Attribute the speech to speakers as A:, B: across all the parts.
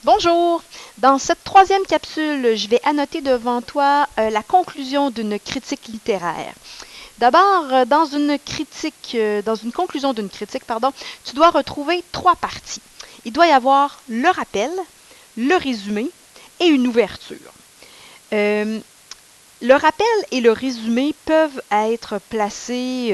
A: Bonjour! Dans cette troisième capsule, je vais annoter devant toi la conclusion d'une critique littéraire. D'abord, dans une conclusion d'une critique, pardon, tu dois retrouver trois parties. Il doit y avoir le rappel, le résumé et une ouverture. Euh, le rappel et le résumé peuvent être placés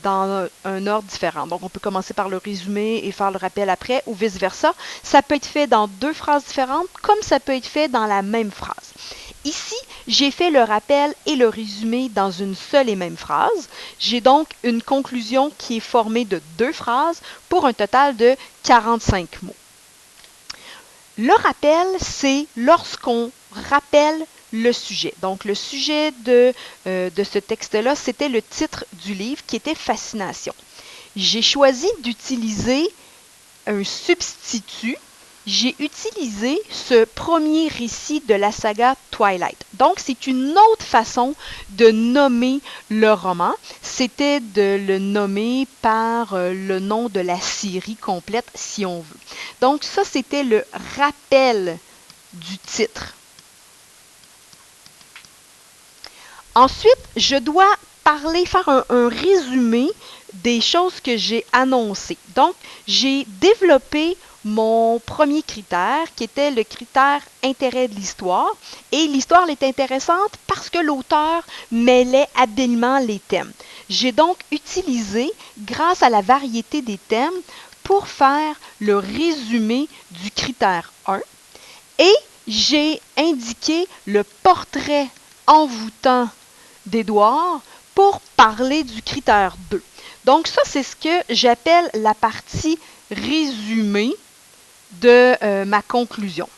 A: dans un ordre différent. Donc, on peut commencer par le résumé et faire le rappel après, ou vice-versa. Ça peut être fait dans deux phrases différentes, comme ça peut être fait dans la même phrase. Ici, j'ai fait le rappel et le résumé dans une seule et même phrase. J'ai donc une conclusion qui est formée de deux phrases pour un total de 45 mots. Le rappel, c'est lorsqu'on rappelle le sujet. Donc, le sujet de ce texte-là, c'était le titre du livre qui était Fascination. J'ai choisi d'utiliser un substitut. J'ai utilisé ce premier récit de la saga Twilight. Donc, c'est une autre façon de nommer le roman. C'était de le nommer par le nom de la série complète, si on veut. Donc, ça, c'était le rappel du titre. Ensuite, je dois faire un résumé des choses que j'ai annoncées. Donc, j'ai développé mon premier critère, qui était le critère intérêt de l'histoire. Et l'histoire est intéressante parce que l'auteur mêlait habilement les thèmes. J'ai donc utilisé, grâce à la variété des thèmes, pour faire le résumé du critère 1. Et j'ai indiqué le portrait envoûtant d'Édouard pour parler du critère 2. Donc ça, c'est ce que j'appelle la partie résumée de ma conclusion.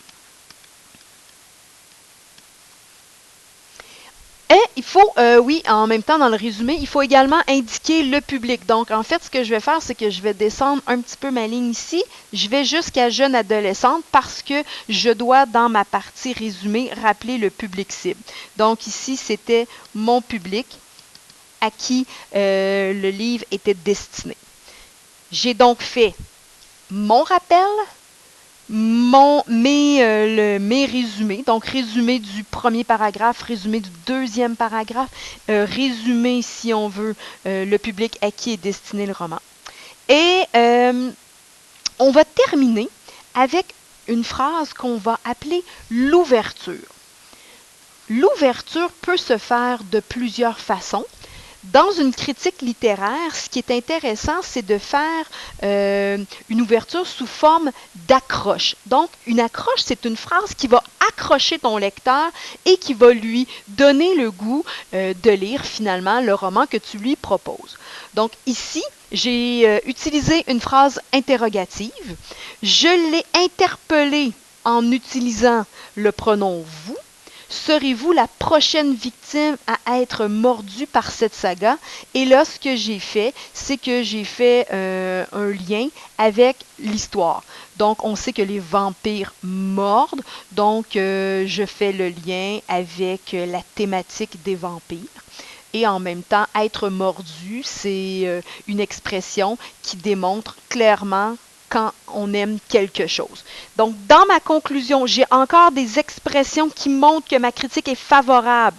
A: Et il faut, oui, en même temps, dans le résumé, il faut également indiquer le public. Donc, en fait, ce que je vais faire, c'est que je vais descendre un petit peu ma ligne ici. Je vais jusqu'à jeune adolescente parce que je dois, dans ma partie résumé, rappeler le public cible. Donc, ici, c'était mon public à qui le livre était destiné. J'ai donc fait mon rappel, mes résumés, donc résumé du premier paragraphe, résumé du deuxième paragraphe, résumé, si on veut, le public à qui est destiné le roman. Et on va terminer avec une phrase qu'on va appeler l'ouverture. L'ouverture peut se faire de plusieurs façons. Dans une critique littéraire, ce qui est intéressant, c'est de faire une ouverture sous forme d'accroche. Donc, une accroche, c'est une phrase qui va accrocher ton lecteur et qui va lui donner le goût de lire finalement le roman que tu lui proposes. Donc, ici, j'ai utilisé une phrase interrogative. Je l'ai interpellé en utilisant le pronom vous. Serez-vous la prochaine victime à être mordue par cette saga? Et là, ce que j'ai fait, c'est que j'ai fait un lien avec l'histoire. Donc, on sait que les vampires mordent, donc je fais le lien avec la thématique des vampires. Et en même temps, être mordu, c'est une expression qui démontre clairement quand on aime quelque chose. Donc, dans ma conclusion, j'ai encore des expressions qui montrent que ma critique est favorable.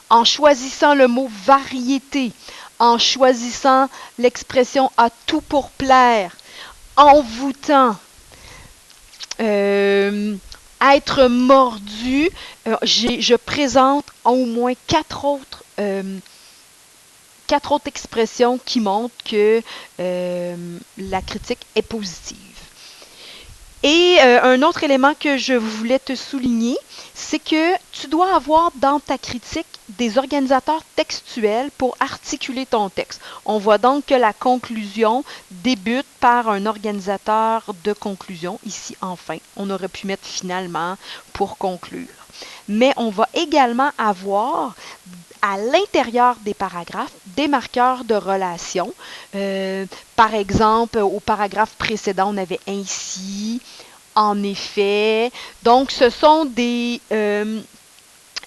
A: En choisissant le mot variété, en choisissant l'expression à tout pour plaire, envoûtant, être mordu, je présente au moins quatre autres expressions qui montrent que la critique est positive. Et un autre élément que je voulais te souligner, c'est que tu dois avoir dans ta critique des organisateurs textuels pour articuler ton texte. On voit donc que la conclusion débute par un organisateur de conclusion. Ici, enfin, on aurait pu mettre finalement pour conclure. Mais on va également avoir à l'intérieur des paragraphes des marqueurs de relation. Par exemple, au paragraphe précédent, on avait ainsi, en effet. Donc, ce sont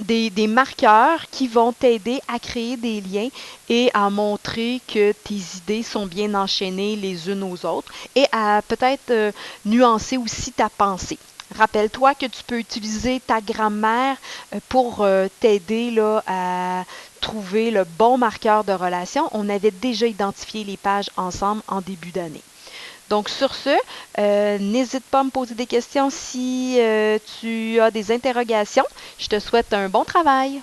A: des marqueurs qui vont t'aider à créer des liens et à montrer que tes idées sont bien enchaînées les unes aux autres et à peut-être nuancer aussi ta pensée. Rappelle-toi que tu peux utiliser ta grammaire pour t'aider là, à trouver le bon marqueur de relation. On avait déjà identifié les pages ensemble en début d'année. Donc sur ce, n'hésite pas à me poser des questions si tu as des interrogations. Je te souhaite un bon travail.